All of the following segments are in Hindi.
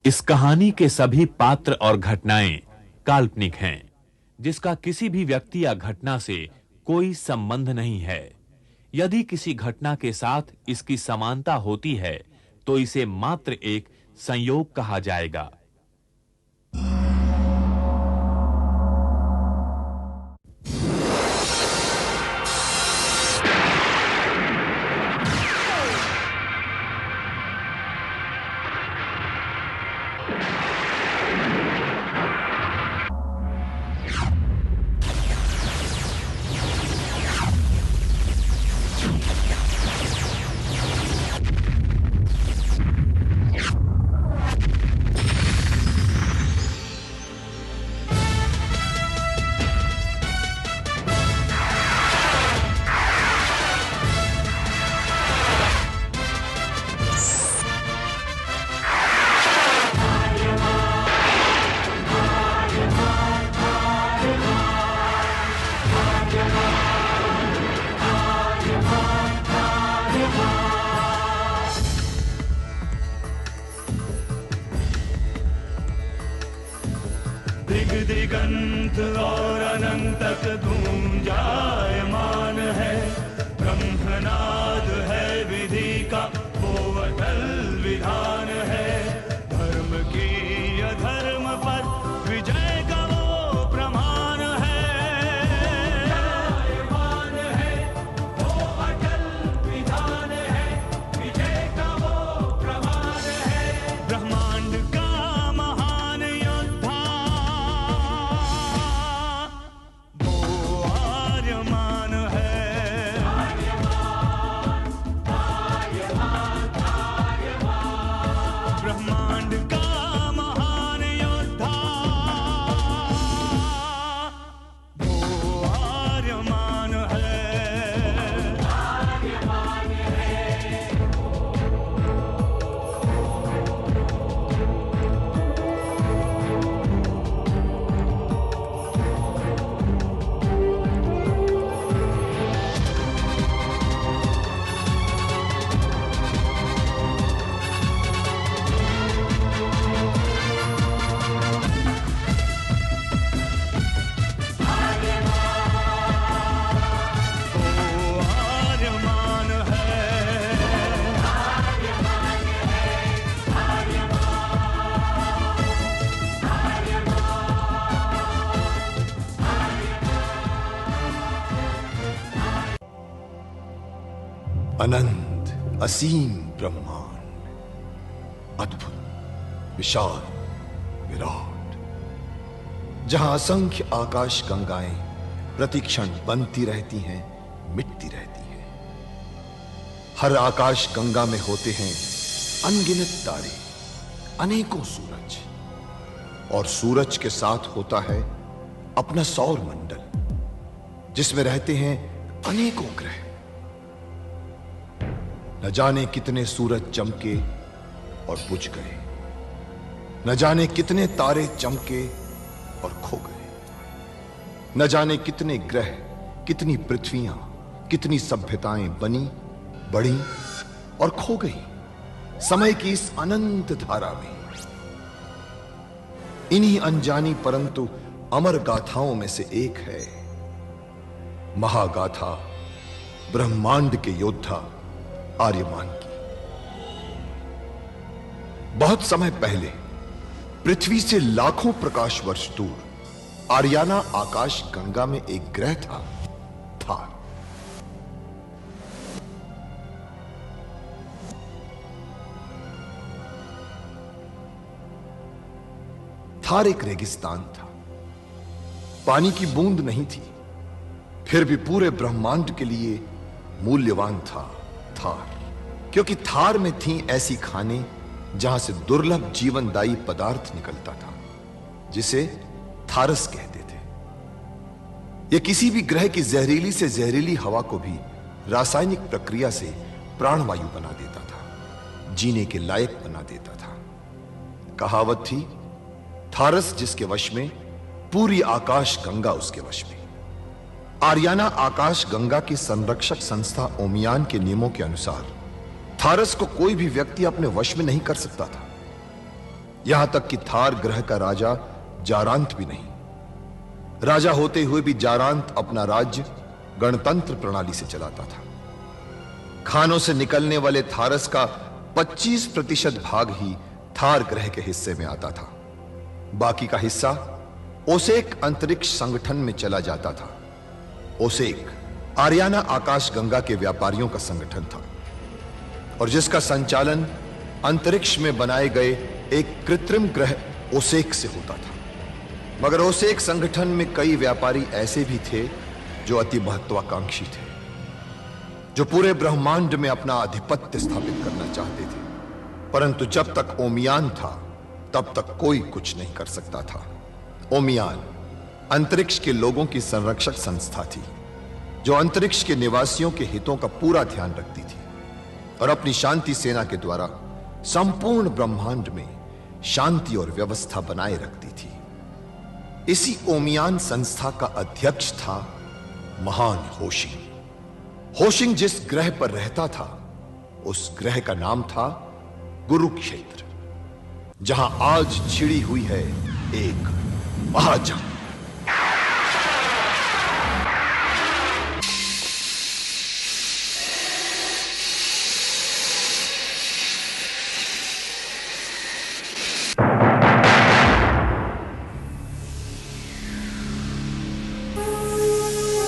इस कहानी के सभी पात्र और घटनाएं काल्पनिक हैं, जिसका किसी भी व्यक्ति या घटना से कोई संबंध नहीं है। यदि किसी घटना के साथ इसकी समानता होती है, तो इसे मात्र एक संयोग कहा जाएगा। दिग दिगंत और अनंत तक गूंजायमान है। ब्रह्मनाद है विधि का वो अटल विधान है। धर्म की अधर्म पर विजय का वो प्रमाण है। जायमान है वो अटल विधान है। विजय का वो प्रमाण है। ब्रह्मांड का महान योद्धा आर्यमान है। ब्रह्मांड का महान योद्धा वो आर्यमान है। आर्यमान है। अनंत असीम ब्रह्मांड, अद्भुत, विशाल, विराट, जहां असंख्य आकाश गंगाएं प्रतिक्षण बनती रहती हैं, मिटती रहती हैं। हर आकाश गंगा में होते हैं अनगिनत तारे, अनेकों सूरज, और सूरज के साथ होता है अपना सौर मंडल, जिसमें रहते हैं अनेकों ग्रह। न जाने कितने सूरज चमके और बुझ गए, न जाने कितने तारे चमके और खो गए, न जाने कितने ग्रह, कितनी पृथ्वियां, कितनी सभ्यताएं बनी, बढ़ी और खो गई समय की इस अनंत धारा में। इन्हीं अनजानी परंतु अमर गाथाओं में से एक है महागाथा ब्रह्मांड के योद्धा आर्यमान की। बहुत समय पहले पृथ्वी से लाखों प्रकाश वर्ष दूर आर्याना आकाश गंगा में एक ग्रह था, थार। थार एक रेगिस्तान था, पानी की बूंद नहीं थी, फिर भी पूरे ब्रह्मांड के लिए मूल्यवान था थार, क्योंकि थार में थी ऐसी खाने जहां से दुर्लभ जीवनदायी पदार्थ निकलता था, जिसे थारस कहते थे। यह किसी भी ग्रह की जहरीली से जहरीली हवा को भी रासायनिक प्रक्रिया से प्राणवायु बना देता था, जीने के लायक बना देता था। कहावत थी, थारस जिसके वश में, पूरी आकाश गंगा उसके वश में। आर्याना आकाश गंगा की संरक्षक संस्था ओमियान के नियमों के अनुसार थारस को कोई भी व्यक्ति अपने वश में नहीं कर सकता था। यहां तक कि थार ग्रह का राजा जारांत भी नहीं। राजा होते हुए भी जारांत अपना राज्य गणतंत्र प्रणाली से चलाता था। खानों से निकलने वाले थारस का 25% भाग ही थार ग्रह के हिस्से में आता था। बाकी का हिस्सा ओसेक अंतरिक्ष संगठन में चला जाता था। ओसेक आरियाना आकाश गंगा के व्यापारियों का संगठन था और जिसका संचालन अंतरिक्ष में बनाए गए एक कृत्रिम ग्रह ओसेक से होता था। मगर ओसेक संगठन में कई व्यापारी ऐसे भी थे जो अति महत्वाकांक्षी थे, जो पूरे ब्रह्मांड में अपना आधिपत्य स्थापित करना चाहते थे। परंतु जब तक ओमियान था तब तक कोई कुछ नहीं कर सकता था। ओमियान अंतरिक्ष के लोगों की संरक्षक संस्था थी, जो अंतरिक्ष के निवासियों के हितों का पूरा ध्यान रखती थी और अपनी शांति सेना के द्वारा संपूर्ण ब्रह्मांड में शांति और व्यवस्था बनाए रखती थी। इसी ओमियान संस्था का अध्यक्ष था महान होशिंग। होशिंग जिस ग्रह पर रहता था उस ग्रह का नाम था गुरुक्षेत्र, जहां आज छिड़ी हुई है एक महाजंग।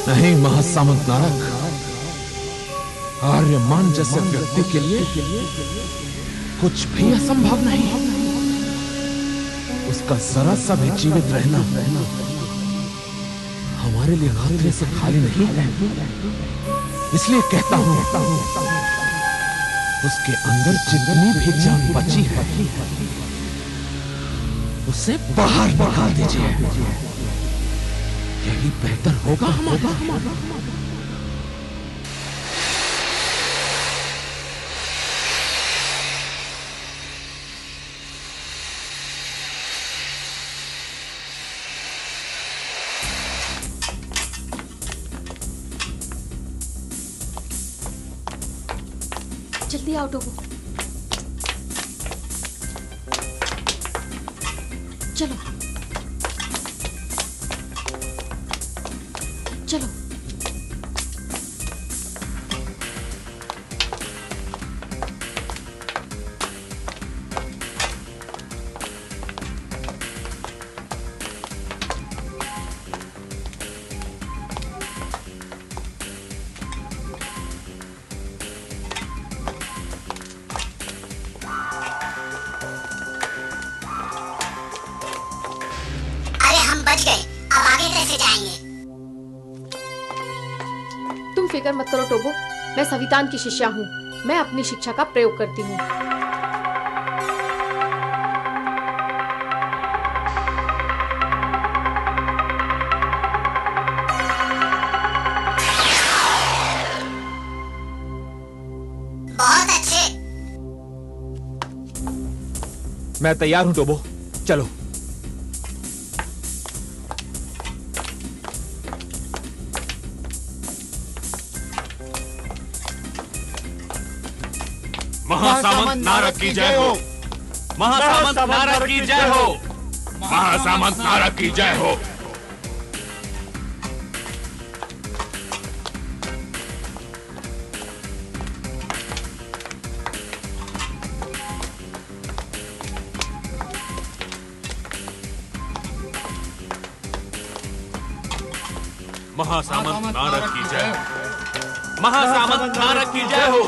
नहीं महासामंत नारक, आर्यमान जैसे व्यक्ति के लिए कुछ भी असंभव नहीं। उसका जरा सा भी जीवित रहना हमारे लिए खतरे से खाली नहीं है। इसलिए कहता हूं, उसके अंदर जितनी भी जान बची है उसे बाहर निकाल दीजिए। यही बेहतर होगा हमारा। जल्दी आओ टोबो, चलो चलो। बच गए, अब आगे कैसे जाएंगे? तुम फिक्र मत करो टोबो, मैं सवितान की शिष्या हूँ। मैं अपनी शिक्षा का प्रयोग करती हूँ। बहुत अच्छे। मैं तैयार हूँ टोबो, चलो। महासामंत नारद की जय हो। महासामंत नारद की जय हो। महासामंत नारद की जय हो। महासामंत नारद की जय हो। महासामंत नारद की जय हो।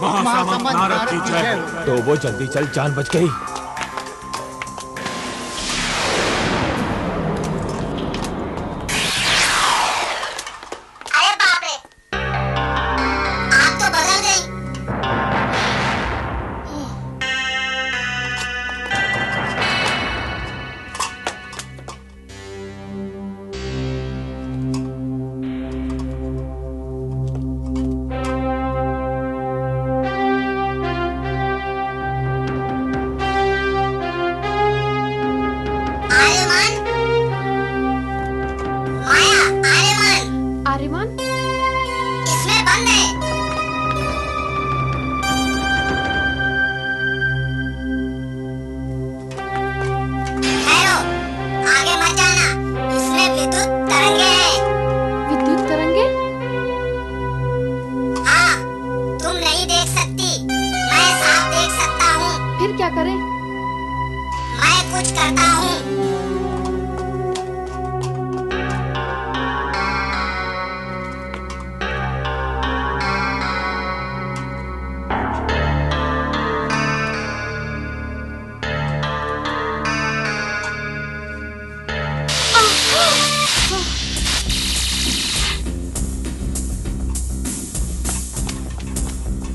महासामंत नारद की जय हो। तो वो जल्दी चल, जान बच गई। अरे बाप रे, आप तो बदल गई। करता हूँ।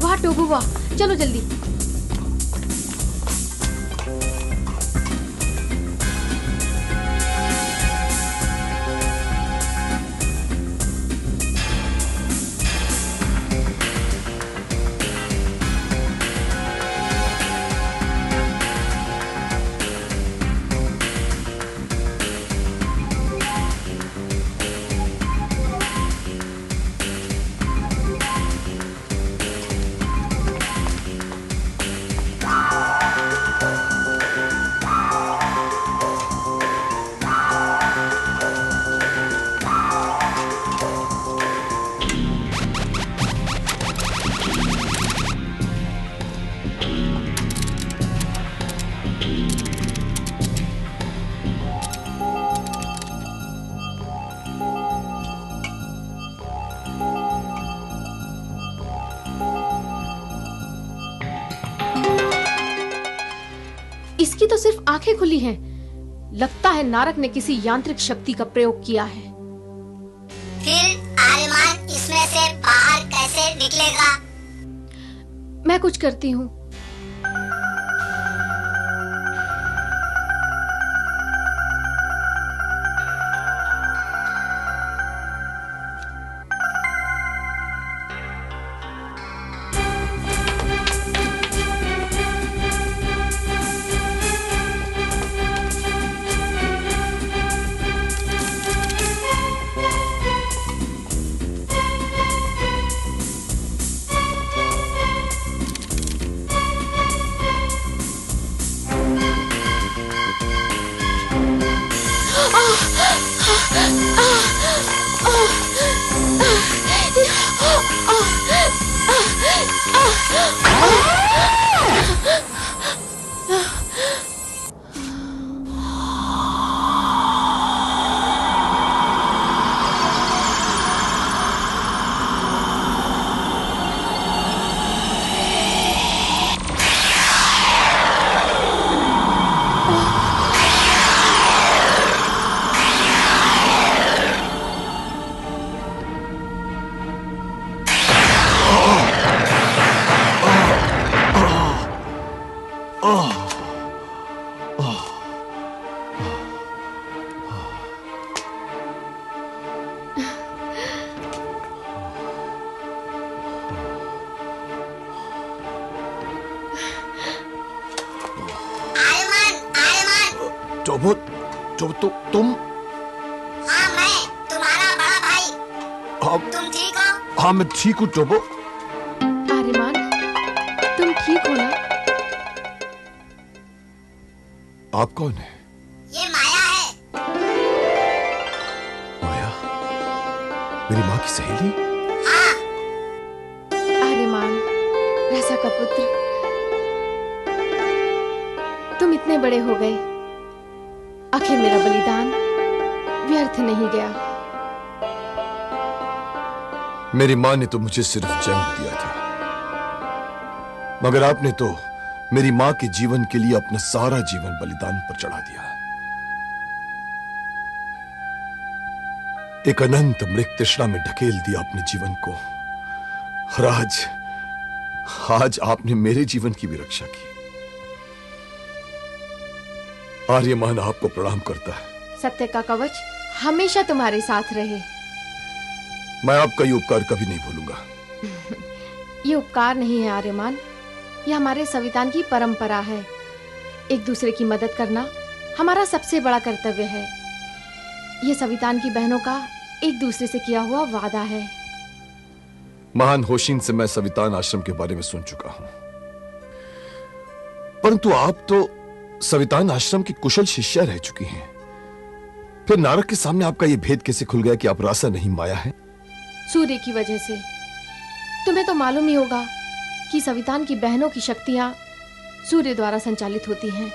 वाह टोबू वाह, चलो जल्दी। इसकी तो सिर्फ आंखें खुली हैं। लगता है नारक ने किसी यांत्रिक शक्ति का प्रयोग किया है। फिर आर्यमान इसमें से बाहर कैसे निकलेगा? मैं कुछ करती हूँ। टोबो, तुम? हाँ, मैं तुम्हारा बड़ा भाई। तुम ठीक हो? हाँ, मैं ठीक हूँ टोबो। आर्यमान, तुम ठीक हो ना? आप कौन है? ये माया है। माया? मेरी माँ की सहेली? हाँ। आर्यमान, रसा का पुत्र, तुम इतने बड़े हो गए, आखिर मेरा बलिदान व्यर्थ नहीं गया। मेरी माँ ने तो मुझे सिर्फ जन्म दिया था, मगर आपने तो मेरी माँ के जीवन के लिए अपना सारा जीवन बलिदान पर चढ़ा दिया। एक अनंत मृग तृष्णा में ढकेल दिया अपने जीवन को, और आज आपने मेरे जीवन की भी रक्षा की। आर्यमान आपको प्रणाम करता है। सत्य का कवच हमेशा तुम्हारे साथ रहे। मैं आपका ये उपकार कभी नहीं भूलूंगा। ये उपकार नहीं है आर्यमान, ये हमारे संविधान की परंपरा है। एक दूसरे की मदद करना हमारा सबसे बड़ा कर्तव्य है। ये संविधान की बहनों का एक दूसरे से किया हुआ वादा है। महान होशिन से मैं संविधान आश्रम के बारे में सुन चुका हूं, परंतु आप तो संविधान आश्रम की कुशल शिष्या रह चुकी हैं। फिर नारक के सामने आपका यह भेद कैसे खुल गया कि आप रासा नहीं माया है? सूर्य की वजह से। तुम्हें तो मालूम ही होगा कि संविधान की बहनों की शक्तियां सूर्य द्वारा संचालित होती हैं।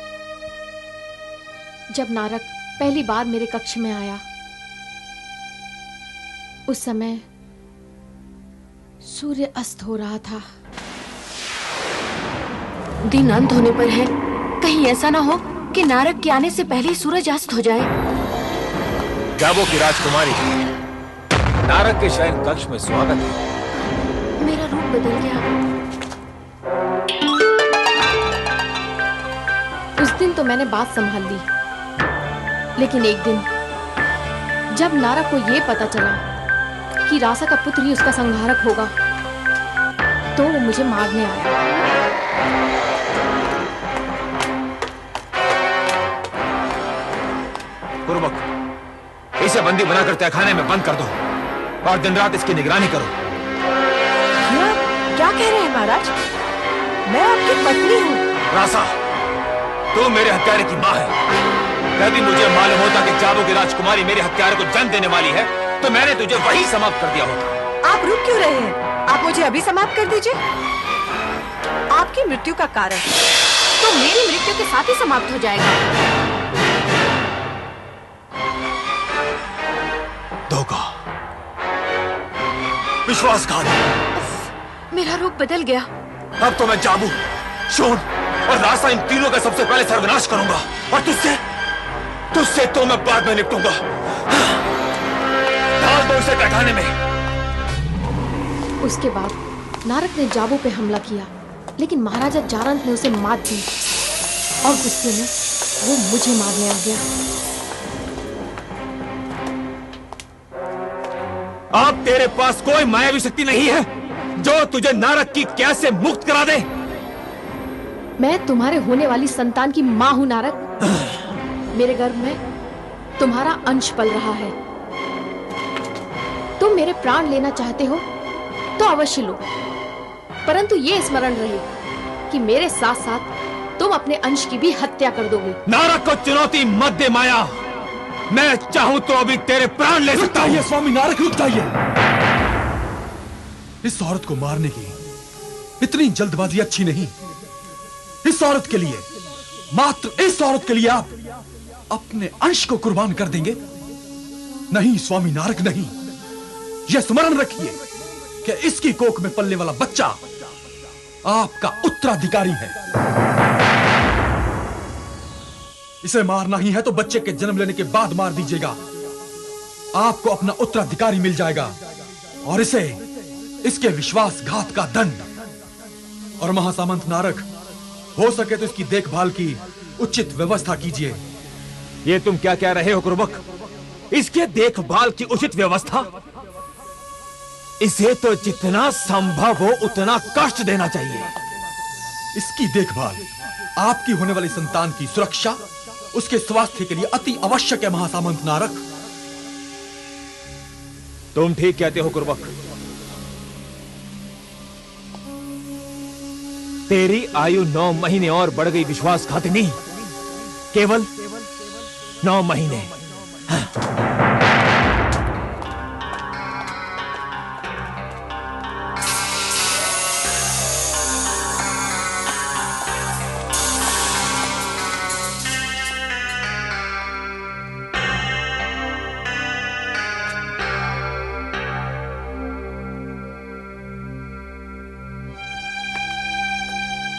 जब नारक पहली बार मेरे कक्ष में आया, उस समय सूर्य अस्त हो रहा था। दिन अंत होने पर है, कहीं ऐसा ना हो कि नारक के आने से पहले ही सूरज अस्त हो जाए। जाबो की राजकुमारी, नारक के शयन कक्ष में स्वागत है। मेरा रूप बदल गया। उस दिन तो मैंने बात संभाल ली, लेकिन एक दिन जब नारक को यह पता चला कि रासा का पुत्र ही उसका संहारक होगा, तो वो मुझे मारने आया। कुरुबक, इसे बंदी बनाकर तहखाने में बंद कर दो और दिन रात इसकी निगरानी करो। क्या कह रहे हैं महाराज? मैं आपकी पत्नी हूँ। रासा, तू मेरे हत्यारे की माँ है। यदि मुझे मालूम होता कि जाबो की राजकुमारी मेरे हत्यारे को जन्म देने वाली है, तो मैंने तुझे वही समाप्त कर दिया होता। आप रुक क्यों रहे हैं? आप मुझे अभी समाप्त कर दीजिए। आपकी मृत्यु का कारण तो मेरी मृत्यु के साथ ही समाप्त हो जाएगा। धोखा, विश्वासघात। मेरा रूप बदल गया। अब तो मैं जाबू, शोन और रासा, इन तीनों का सबसे पहले सर्वनाश करूंगा, और तुझसे तो मैं बाद में निपटूंगा। डाल दो उसे तहखाने में। उसके बाद नारक ने जाबू पे हमला किया, लेकिन महाराजा जारंत ने उसे मात दी और गुस्से में वो मुझे मारने आ गया। अब तेरे पास कोई मायावी शक्ति नहीं है जो तुझे नारक की कैद से मुक्त करा दे। मैं तुम्हारे होने वाली संतान की मां हूं नारक। मेरे गर्भ में तुम्हारा अंश पल रहा है। तुम मेरे प्राण लेना चाहते हो तो अवश्य लो, परंतु ये स्मरण रहे कि मेरे साथ साथ तुम अपने अंश की भी हत्या कर दोगे। नारक को चुनौती मत दे माया। मैं चाहूं तो अभी तेरे प्राण ले सकता हूं। स्वामी नारक, रुक जाइए। इस औरत को मारने की इतनी जल्दबाजी अच्छी नहीं। इस औरत के लिए, मात्र इस औरत के लिए आप अपने अंश को कुर्बान कर देंगे? नहीं स्वामी नारक, नहीं। यह स्मरण रखिए कि इसकी कोख में पलने वाला बच्चा आपका उत्तराधिकारी है। इसे मारना ही है तो बच्चे के जन्म लेने के बाद मार दीजिएगा। आपको अपना उत्तराधिकारी मिल जाएगा और इसे इसके विश्वासघात का दंड। और महासामंत नारक, हो सके तो इसकी देखभाल की उचित व्यवस्था कीजिए। ये तुम क्या कह रहे हो कुरुबक? इसके देखभाल की उचित व्यवस्था? इसे तो जितना संभव हो उतना कष्ट देना चाहिए। इसकी देखभाल, आपकी होने वाली संतान की सुरक्षा, उसके स्वास्थ्य के लिए अति आवश्यक है महासामंत नारक। तुम ठीक कहते हो कुरुबक। तेरी आयु 9 महीने और बढ़ गई विश्वासघातिनी। केवल 9 महीने।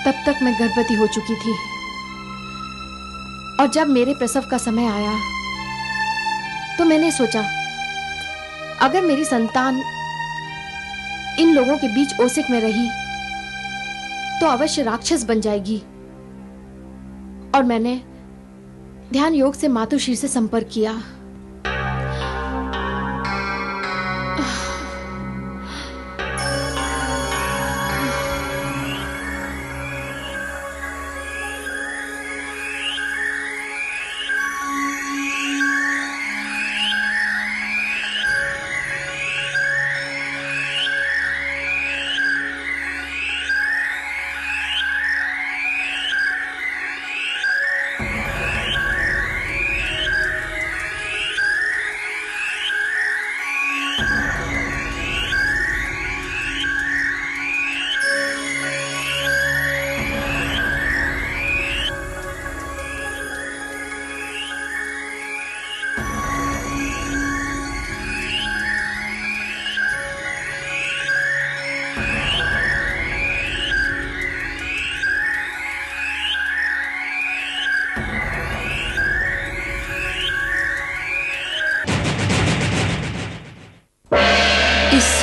तब तक मैं गर्भवती हो चुकी थी और जब मेरे प्रसव का समय आया तो मैंने सोचा, अगर मेरी संतान इन लोगों के बीच ओसिक में रही तो अवश्य राक्षस बन जाएगी। और मैंने ध्यान योग से मातुश्री से संपर्क किया।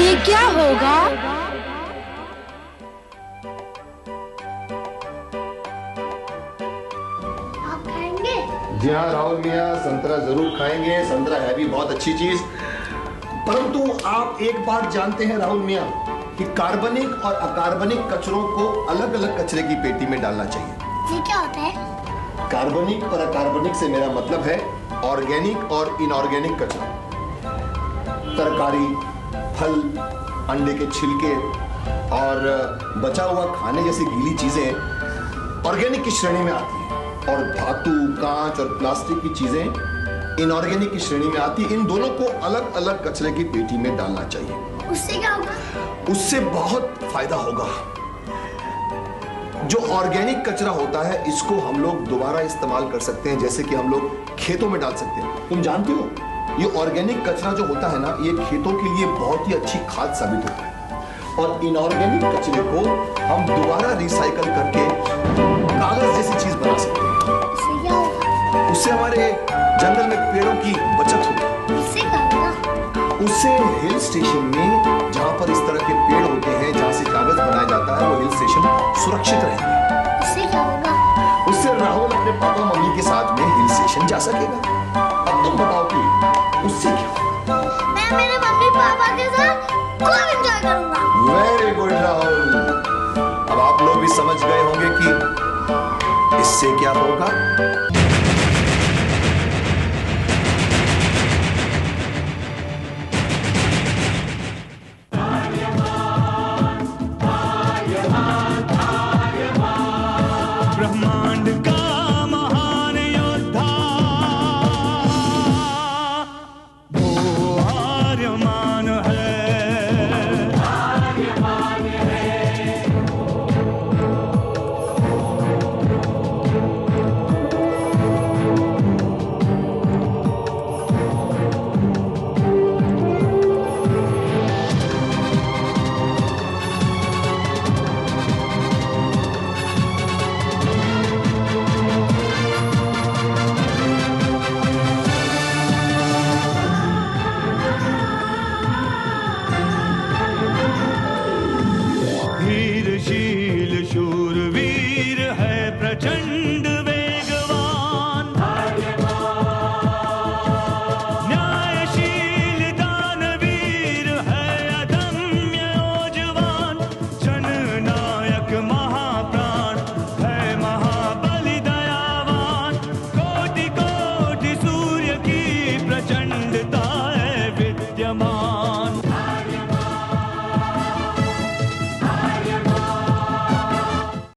ये क्या होगा? आप खाएंगे? जी हाँ राहुल मियाँ, संतरा जरूर खाएंगे। संतरा है भी बहुत अच्छी चीज। परंतु आप एक बात जानते हैं राहुल मियाँ कि कार्बनिक और अकार्बनिक कचरों को अलग अलग कचरे की पेटी में डालना चाहिए। ये क्या होता है? कार्बनिक और अकार्बनिक से मेरा मतलब है ऑर्गेनिक और इनऑर्गेनिक कचरा। तरकारी, फल, अंडे के छिलके और बचा हुआ खाने जैसी गीली चीजें ऑर्गेनिक की श्रेणी में आती हैं और धातु, कांच और प्लास्टिक की चीजें इनऑर्गेनिक की श्रेणी में आती है। इन दोनों को अलग अलग कचरे की पेटी में डालना चाहिए। उससे क्या होगा? उससे बहुत फायदा होगा। जो ऑर्गेनिक कचरा होता है इसको हम लोग दोबारा इस्तेमाल कर सकते हैं, जैसे कि हम लोग खेतों में डाल सकते हैं। तुम जानते हो ये ऑर्गेनिक कचरा जो होता है ना, ये खेतों के लिए बहुत ही अच्छी खाद साबित होता है। और इनऑर्गेनिक कचरे को हम दोबारा रिसाइकल करके कागज जैसी चीज बना सकते हैं। उससे क्या होगा? उससे हमारे जंगल में पेड़ों की बचत होगी। उससे क्या होगा? उससे हिल स्टेशन में जहां पर इस तरह के पेड़ होते हैं जहां से कागज बनाया जाता है, वो हिल स्टेशन सुरक्षित रहेंगे। उससे क्या होगा? उससे राहुल अपने पापा मम्मी के साथ में हिल स्टेशन जा सकेगा। अब तुम बताओ कि उससे क्या? मैं मेरे मम्मी पापा के साथ खूब एंजॉय करूंगा। Very good Rahul. अब आप लोग भी समझ गए होंगे कि इससे क्या होगा।